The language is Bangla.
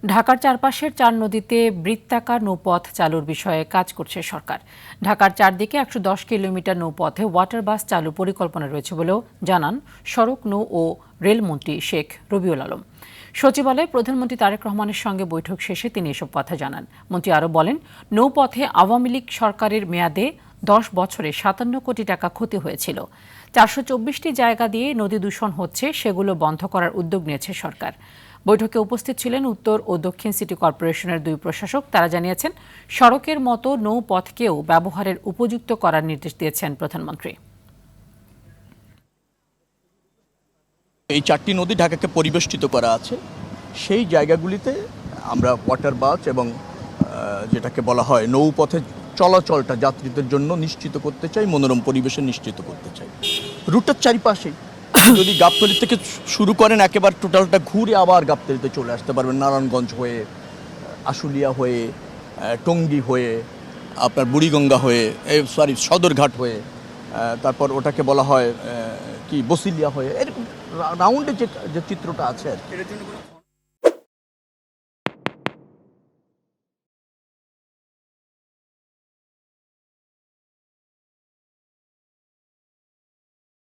ঢাকার চারপাশের 4 নদীতে বৃত্তাকার নৌপথ চালুর বিষয়ে কাজ করছে সরকার। ঢাকার চারদিকে 110 কিলোমিটার নৌপথে ওয়াটার বাস চালুর পরিকল্পনা রয়েছে বলেও জানান সড়ক, নৌ ও রেলমন্ত্রী শেখ রবিউল আলম। সচিবালয়ে প্রধানমন্ত্রী তারেক রহমানের সঙ্গে বৈঠক শেষে তিনি এসব কথা জানান। মন্ত্রী আরও বলেন, নৌপথে আওয়ামী লীগ সরকারের মেয়াদে 10 বছরে 57 কোটি টাকা ক্ষতি হয়েছিল। 424টি জায়গা দিয়ে নদী দূষণ হচ্ছে, সেগুলো বন্ধ করার উদ্যোগ নিয়েছে সরকার। বৈঠকে উপস্থিত ছিলেন উত্তর ও দক্ষিণ সিটি কর্পোরেশনের 2 প্রশাসক। তারা জানিয়েছেন, সড়কের মতো নৌপথকেও ব্যবহারের উপযুক্ত করার নির্দেশ দিয়েছেন প্রধানমন্ত্রী। এই 4টি নদী ঢাকাকে পরিবেষ্টিত করা আছে, সেই জায়গাগুলিতে আমরা ওয়াটার বাস এবং যেটাকে বলা হয় নৌপথে চলাচলটা যাত্রীদের জন্য নিশ্চিত করতে চাই, মনোরম পরিবেশে নিশ্চিত করতে চাই। রুটটার চারিপাশেই যদি গাবতলী থেকে শুরু করেন, একেবারে টোটালটা ঘুরে আবার গাবতলীতে চলে আসতে পারবেন, নারায়ণগঞ্জ হয়ে, আশুলিয়া হয়ে, টঙ্গী হয়ে, আপনার বুড়িগঙ্গা হয়ে, সদরঘাট হয়ে, তারপর ওটাকে বলা হয় কি বসিলিয়া হয়ে, এরকম রাউন্ডে যে চিত্রটা আছে আর কি।